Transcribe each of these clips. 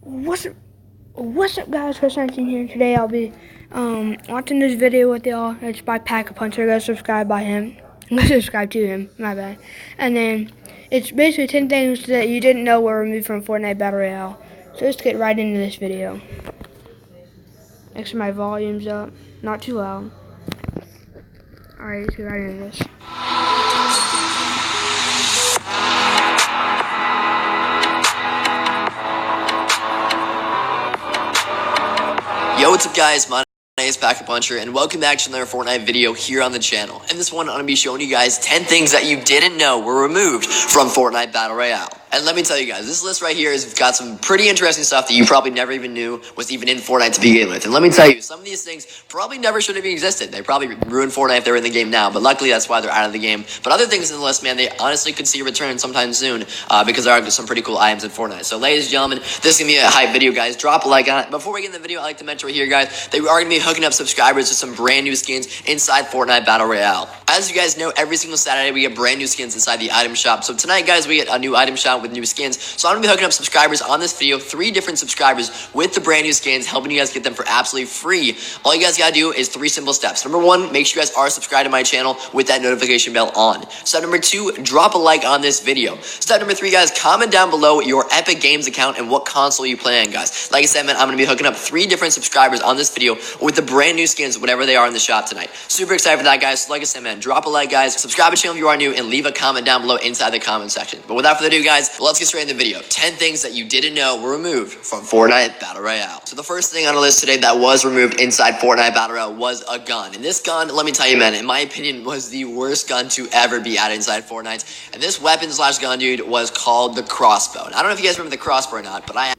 What's what's up, guys? Chris19 here. Today I'll be watching this video with y'all. It's by Pack-a-Puncher. Go subscribe by him. Go subscribe to him. My bad. And then it's basically 10 things that you didn't know were removed from Fortnite Battle Royale. So let's get right into this video. Make sure my volume's up, not too loud. Alright, let's get right into this. Yo, what's up guys, my name is Pack-a-Puncher and welcome back to another Fortnite video here on the channel. In this one, I'm going to be showing you guys 10 things that you didn't know were removed from Fortnite Battle Royale. And let me tell you guys, this list right here has got some pretty interesting stuff that you probably never even knew was even in Fortnite to begin with. And let me tell you, some of these things probably never should have even existed. They probably ruined Fortnite if they were in the game now, but luckily that's why they're out of the game. But other things in the list, man, they honestly could see a return sometime soon because there are some pretty cool items in Fortnite. So ladies and gentlemen, this is going to be a hype video, guys. Drop a like on it. Before we get in the video, I'd like to mention right here, guys, they are going to be hooking up subscribers with some brand new skins inside Fortnite Battle Royale. As you guys know, every single Saturday we get brand new skins inside the item shop. So tonight, guys, we get a new item shop with new skins. So I'm going to be hooking up subscribers on this video, 3 different subscribers with the brand new skins, helping you guys get them for absolutely free. All you guys got to do is 3 simple steps. Number 1, make sure you guys are subscribed to my channel with that notification bell on. Step number 2, drop a like on this video. Step number 3, guys, comment down below your Epic Games account and what console you play on, guys. Like I said, man, I'm going to be hooking up 3 different subscribers on this video with the brand new skins, whatever they are in the shop tonight. Super excited for that, guys. So like I said, man, drop a like, guys. Subscribe to the channel if you are new and leave a comment down below inside the comment section. But without further ado, guys, let's get straight into the video. 10 things that you didn't know were removed from Fortnite Battle Royale. So the first thing on the list today that was removed inside Fortnite Battle Royale was a gun. And this gun, let me tell you, man, in my opinion, was the worst gun to ever be added inside Fortnite. And this weapon slash gun, dude, was called the crossbow. And I don't know if you guys remember the crossbow or not, but I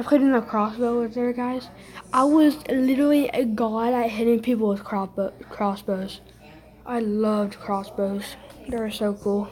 played in the crossbow with there, guys. I was literally a god at hitting people with crossbows. I loved crossbows. They were so cool.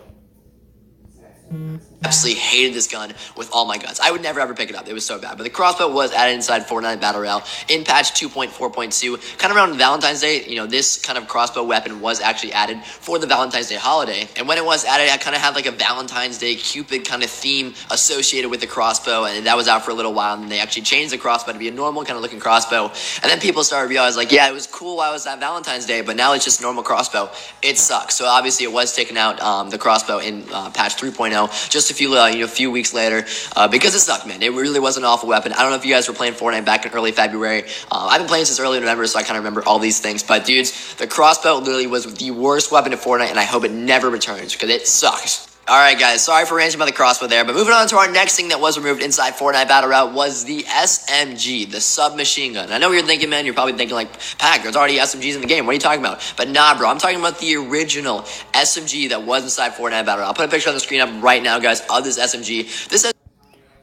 absolutely hated this gun with all my guns. I would never ever pick it up. It was so bad. But the crossbow was added inside Fortnite Battle Royale in patch 2.4.2. Kind of around Valentine's Day, you know, this kind of crossbow weapon was actually added for the Valentine's Day holiday. And when it was added, I kind of had like a Valentine's Day Cupid kind of theme associated with the crossbow. And that was out for a little while. And they actually changed the crossbow to be a normal kind of looking crossbow. And then people started realizing, like, yeah, it was cool while it was at Valentine's Day, but now it's just a normal crossbow. It sucks. So obviously it was taken out, the crossbow in patch 3.0, just a few weeks later, because it sucked, man. It really was an awful weapon. I don't know if you guys were playing Fortnite back in early February. I've been playing since early November, so I kind of remember all these things. But dudes, the crossbow literally was the worst weapon in Fortnite, and I hope it never returns because it sucks. Alright guys, sorry for ranting about the crossbow there, but moving on to our next thing that was removed inside Fortnite Battle Royale was the SMG, the submachine gun. I know what you're thinking, man. You're probably thinking like, Pack, there's already SMGs in the game. What are you talking about? But nah, bro, I'm talking about the original SMG that was inside Fortnite Battle Royale. I'll put a picture on the screen up right now, guys, of this SMG.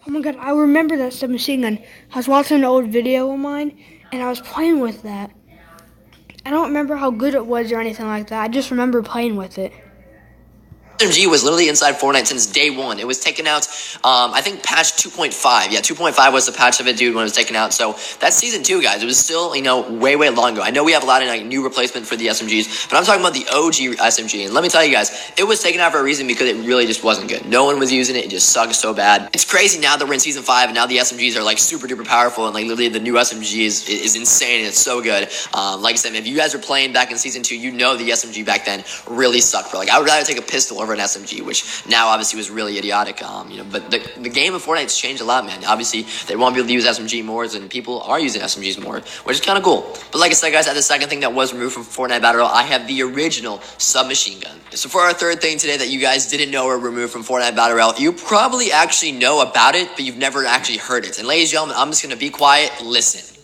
Oh my god, I remember that submachine gun. I was watching an old video of mine, and I was playing with that. I don't remember how good it was or anything like that. I just remember playing with it. SMG was literally inside Fortnite since day 1. It was taken out, I think patch 2.5. Yeah, 2.5 was the patch of it, dude, when it was taken out. So that's season 2, guys. It was still, you know, way long ago. I know we have a lot of like new replacement for the SMGs, but I'm talking about the OG SMG. And let me tell you guys, it was taken out for a reason because it really just wasn't good. No one was using it. It just sucked so bad. It's crazy now that we're in season 5 and now the SMGs are like super duper powerful and like literally the new SMG is insane and it's so good. Like I said, if you guys were playing back in season 2, you know the SMG back then really sucked, bro. Like I would rather take a pistol over an SMG, which now obviously was really idiotic. But the game of Fortnite's changed a lot, man. Obviously, they won't be able to use SMG more, and people are using SMGs more, which is kind of cool. But like I said, guys, at the second thing that was removed from Fortnite Battle Royale, I have the original submachine gun. So for our third thing today that you guys didn't know were removed from Fortnite Battle Royale, you probably actually know about it, but you've never actually heard it. And ladies and gentlemen, I'm just going to be quiet. Listen.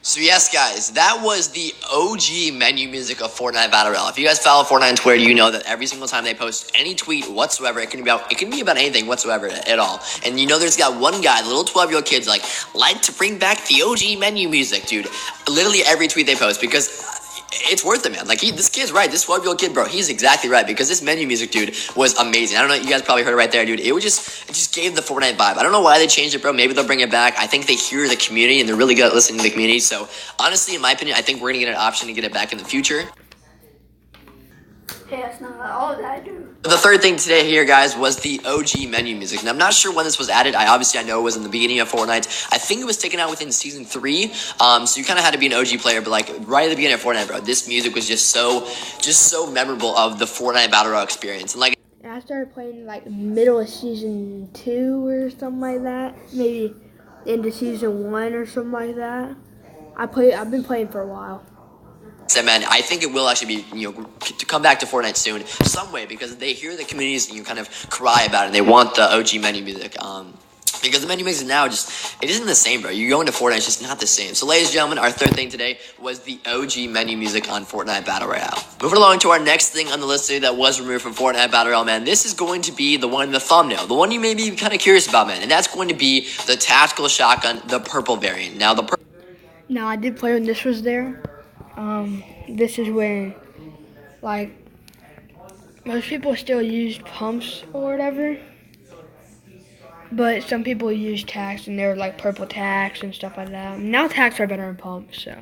So yes, guys, that was the OG menu music of Fortnite Battle Royale. If you guys follow Fortnite on Twitter, you know that every single time they post any tweet whatsoever, it can be about anything whatsoever at all. And you know there's got one guy, the little 12-year-old kid's like to bring back the OG menu music, dude. Literally every tweet they post, because it's worth it, man. Like, this kid's right. This 12-year-old kid, bro, he's exactly right, because this menu music, dude, was amazing. I don't know, you guys probably heard it right there, dude. It just gave the Fortnite vibe. I don't know why they changed it, bro. Maybe they'll bring it back. I think they hear the community, and they're really good at listening to the community. So, honestly, in my opinion, I think we're going to get an option to get it back in the future. Hey, that's not all that, dude. The third thing today here, guys, was the OG menu music. Now, I'm not sure when this was added. I know it was in the beginning of Fortnite. I think it was taken out within Season 3. So you kind of had to be an OG player, but like right at the beginning of Fortnite, bro, this music was just so memorable of the Fortnite Battle Royale experience. And like, I started playing like middle of Season 2 or something like that. Maybe into Season 1 or something like that. I've been playing for a while. said, man, I think it will actually be, to come back to Fortnite soon, some way, because they hear the communities and you kind of cry about it, and they want the OG menu music. Because the menu music now it isn't the same, bro. You go into Fortnite, it's just not the same. So, ladies and gentlemen, our third thing today was the OG menu music on Fortnite Battle Royale. Moving along to our next thing on the list today that was removed from Fortnite Battle Royale, man. This is going to be the one in the thumbnail, the one you may be kind of curious about, man. And that's going to be the tactical shotgun, the purple variant. Now, No, I did play when this was there. This is when, like, most people still use pumps or whatever, but some people use tacks, and they were like purple tacks and stuff like that. Now tacks are better than pumps, so.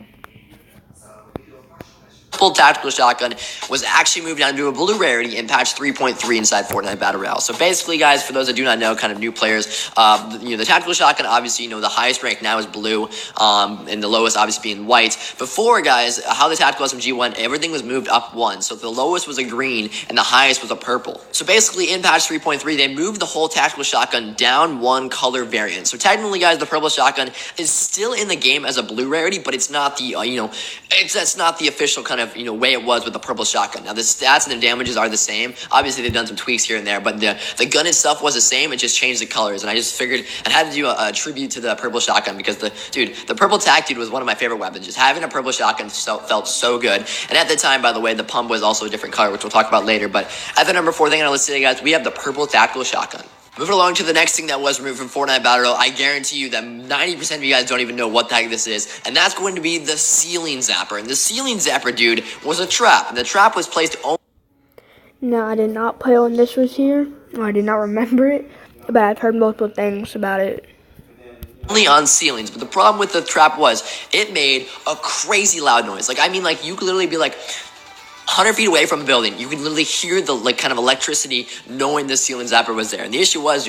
full tactical shotgun was actually moved down to a blue rarity in patch 3.3 inside Fortnite Battle Royale. So basically, guys, for those that do not know, kind of new players, the tactical shotgun, obviously, the highest rank now is blue, and the lowest obviously being white. Before, guys, how the tactical SMG went, everything was moved up one. So the lowest was a green, and the highest was a purple. So basically, in patch 3.3, they moved the whole tactical shotgun down one color variant. So technically, guys, the purple shotgun is still in the game as a blue rarity, but it's not the, that's not the official kind of, way it was with the purple shotgun. Now, the stats and the damages are the same. Obviously, they've done some tweaks here and there, but the gun itself was the same. It just changed the colors, and I just figured I had to do a tribute to the purple shotgun because the purple tac dude was one of my favorite weapons. Just having a purple shotgun felt so good. And at the time, by the way, the pump was also a different color, which we'll talk about later. But at the number 4 thing on our list today, guys, we have the purple tactical shotgun. Moving along to the next thing that was removed from Fortnite Battle Royale, I guarantee you that 90% of you guys don't even know what the heck this is, and that's going to be the ceiling zapper. And the ceiling zapper, dude, was a trap, and the trap was placed only... No, I did not play when this was here. I did not remember it, but I've heard multiple things about it. Only on ceilings, but the problem with the trap was it made a crazy loud noise. You could literally be 100 feet away from a building, you could literally hear the kind of electricity knowing the ceiling zapper was there. And the issue was,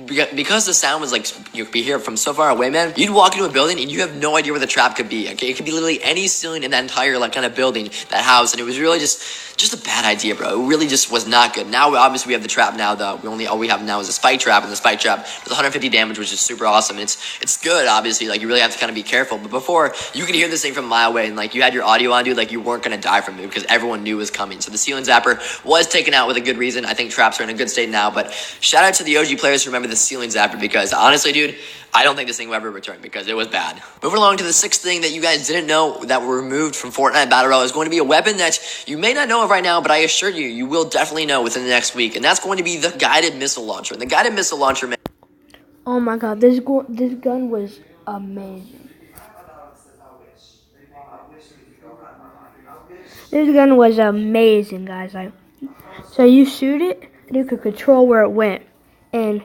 because the sound was you could be here from so far away, man, you'd walk into a building and you have no idea where the trap could be. Okay, it could be literally any ceiling in that entire kind of building, that house, and it was really just a bad idea, bro. It really just was not good. Now, obviously, we have the trap now, though. All we have now is a spike trap, and the spike trap does 150 damage, which is super awesome. And it's good, obviously. You really have to kind of be careful. But before, you could hear this thing from a mile away, and you had your audio on, dude, you weren't gonna die from it because everyone knew it was coming. So the ceiling zapper was taken out with a good reason. I think traps are in a good state now. But shout out to the OG players who remember the ceiling zapper, because honestly, dude, I don't think this thing will ever return because it was bad. Moving along to the 6th thing that you guys didn't know that were removed from Fortnite Battle Royale is going to be a weapon that you may not know of right now, but I assure you, you will definitely know within the next week, and that's going to be the guided missile launcher. And the guided missile launcher, man. Oh my god, this gun was amazing. This gun was amazing, guys. So you shoot it, and you could control where it went. And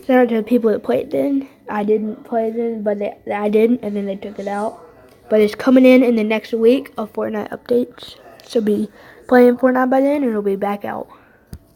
shout out to the people that played then. I didn't play then, but I didn't, and then they took it out. But it's coming in the next week of Fortnite updates. So be playing Fortnite by then, and it'll be back out.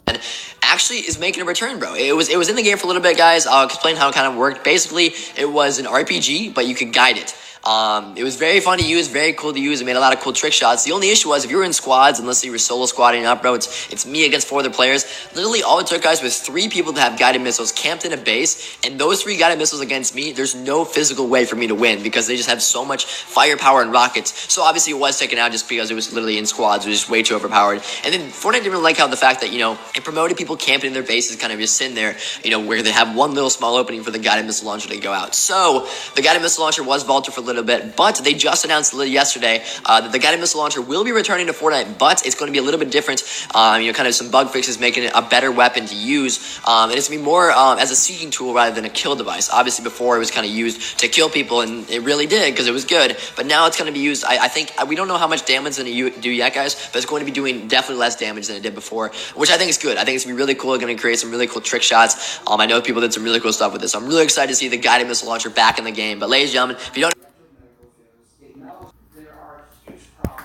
And actually is making a return, bro. It was in the game for a little bit, guys. I'll explain how it kind of worked. Basically, it was an RPG, but you could guide it. It was very fun to use, very cool to use. It made a lot of cool trick shots. The only issue was if you were in squads, unless you were solo squatting up, bro, it's me against 4 other players. Literally, all it took, guys, was 3 people to have guided missiles camped in a base, and those 3 guided missiles against me, there's no physical way for me to win because they just have so much firepower and rockets. So obviously, it was taken out just because it was literally in squads. It was just way too overpowered. And then Fortnite didn't really like how the fact that, it promoted people camping in their bases, kind of just sitting there, where they have one little small opening for the guided missile launcher to go out. So the guided missile launcher was vaulted for a little little bit, but they just announced yesterday that the guided missile launcher will be returning to Fortnite, but it's going to be a little bit different. Kind of some bug fixes making it a better weapon to use, and it's going to be more as a seeking tool rather than a kill device. Obviously, before it was kind of used to kill people, and it really did because it was good, but now it's going to be used, I think, we don't know how much damage it's going to do yet, guys, but it's going to be doing definitely less damage than it did before, which I think is good. I think it's going to be really cool. It's going to create some really cool trick shots. I know people did some really cool stuff with this. So I'm really excited to see the guided missile launcher back in the game. But ladies and gentlemen, if you don't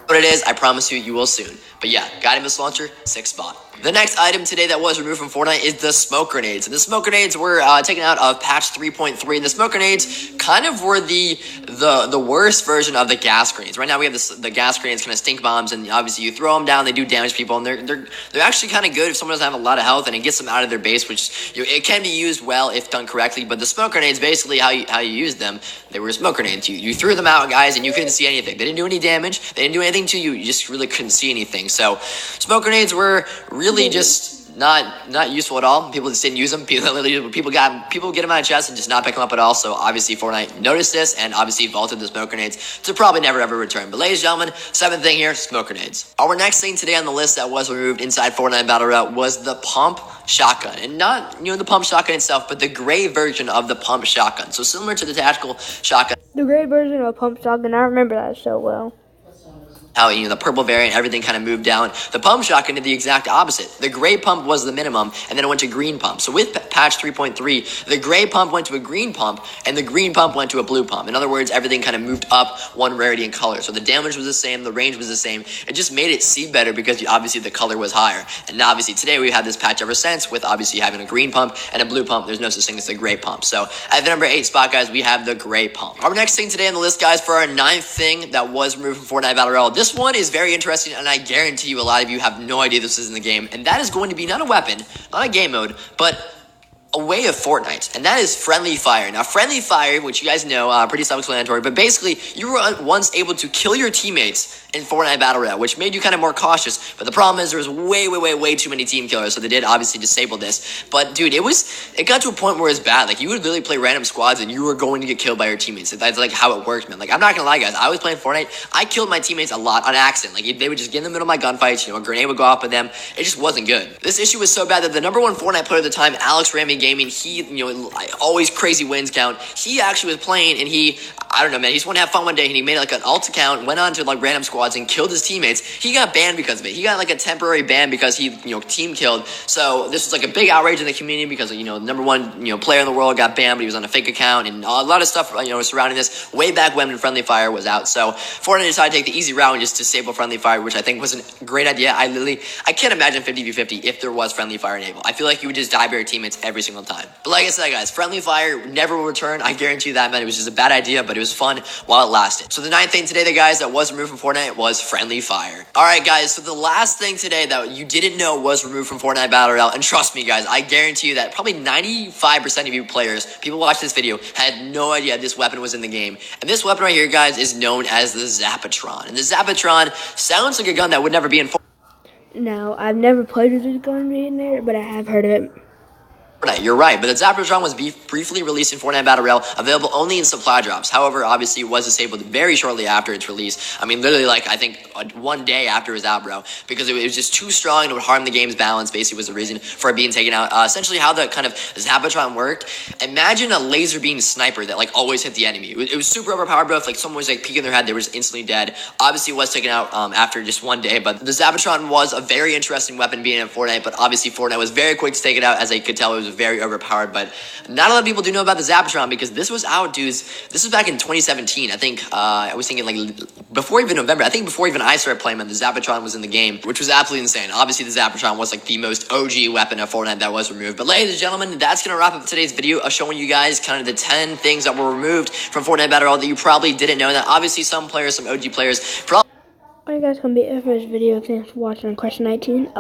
what it is, I promise you, you will soon. But yeah, guided missile launcher, 6th spot. The next item today that was removed from Fortnite is the smoke grenades. And the smoke grenades were taken out of patch 3.3. And the smoke grenades kind of were the worst version of the gas grenades. Right now we have the gas grenades, kind of stink bombs, and obviously you throw them down, they do damage people, and they're actually kind of good if someone doesn't have a lot of health, and it gets them out of their base, which it can be used well if done correctly. But the smoke grenades, basically how you use them, they were smoke grenades. You threw them out, guys, and you couldn't see anything. They didn't do any damage. They didn't do anything to you. You just really couldn't see anything. So smoke grenades were really just not useful at all. People just didn't use them. People get them out of chests and just not pick them up at all. So obviously Fortnite noticed this and obviously vaulted the smoke grenades to probably never ever return. But ladies and gentlemen, 7th thing here, smoke grenades. Our next thing today on the list that was removed inside Fortnite Battle Royale was the pump shotgun, and not the pump shotgun itself, but the gray version of the pump shotgun. So similar to the tactical shotgun. The gray version of a pump shotgun, I remember that so well. How the purple variant, everything kind of moved down. The pump shotgun did the exact opposite. The gray pump was the minimum, and then it went to green pump. So with patch 3.3, the gray pump went to a green pump, and the green pump went to a blue pump. In other words, everything kind of moved up one rarity in color. So the damage was the same, the range was the same. It just made it see better because obviously the color was higher. And obviously today we've had this patch ever since with obviously having a green pump and a blue pump. There's no such thing as a gray pump. So at the number 8 spot, guys, we have the gray pump. Our next thing today on the list, guys, for our 9th thing that was removed from Fortnite Battle Royale. This one is very interesting, and I guarantee you a lot of you have no idea this is in the game, and that is going to be not a weapon, not a game mode, but a way of Fortnite, and that is friendly fire. Now, friendly fire, which you guys know, pretty self-explanatory, but basically, you were once able to kill your teammates in Fortnite Battle Royale, which made you kind of more cautious, but the problem is there was way too many team killers, so they did obviously disable this. But dude, it got to a point where it's bad. Like, you would literally play random squads and you were going to get killed by your teammates. That's like how it works, man. Like, I'm not gonna lie, guys, I was playing Fortnite, I killed my teammates a lot on accident. Like, they would just get in the middle of my gunfights, a grenade would go off at them. It just wasn't good. This issue was so bad that the number 1 Fortnite player at the time, Alex Ramy Gaming, he, always crazy wins count, he actually was playing, and I don't know, man, he just wanted to have fun one day, and he made like an alt account, went on to like random squads and killed his teammates. He got banned because of it. He got like a temporary ban because he, team killed. So this was like a big outrage in the community because, the number 1, player in the world got banned, but he was on a fake account, and a lot of stuff, surrounding this way back when friendly fire was out. So Fortnite decided to take the easy route and just disable friendly fire, which I think was a great idea. I can't imagine 50v50 if there was friendly fire enabled. I feel like you would just die by your teammates every single time. But like I said, guys, friendly fire never will return. I guarantee you that, man. It was just a bad idea, but it was fun while it lasted. So the 9th thing today, guys, that was removed from Fortnite was friendly fire. All right, guys, so the last thing today that you didn't know was removed from Fortnite Battle Royale, and trust me, guys, I guarantee you that probably 95% of you players, people watching this video, had no idea this weapon was in the game. And this weapon right here, guys, is known as the Zapatron. And the Zapatron sounds like a gun that would never be in Fortnite. Now, I've never played with this gun being there, but I have heard of it. You're right, but the Zapatron was briefly released in Fortnite Battle Royale, available only in supply drops. However, obviously, it was disabled very shortly after its release. I mean, literally, I think 1 day after it was out, bro, because it was just too strong and it would harm the game's balance, basically was the reason for it being taken out. Essentially, how the kind of Zapatron worked, imagine a laser beam sniper that, always hit the enemy. It was super overpowered, bro. If, someone was, peeking their head, they were just instantly dead. Obviously, it was taken out after just 1 day, but the Zapatron was a very interesting weapon being in Fortnite, but obviously, Fortnite was very quick to take it out. As I could tell, it was very overpowered, but not a lot of people do know about the Zapatron because this was out, dudes. This was back in 2017. I think I was thinking before even November. I think before even I started playing, man, the Zapatron was in the game, which was absolutely insane. Obviously, the Zapatron was the most OG weapon of Fortnite that was removed. But ladies and gentlemen, that's gonna wrap up today's video of showing you guys kind of the 10 things that were removed from Fortnite Battle Royale that you probably didn't know. That obviously some players, some OG players, probably. Alright, guys, gonna be it for this video. Thanks for watching on question 19.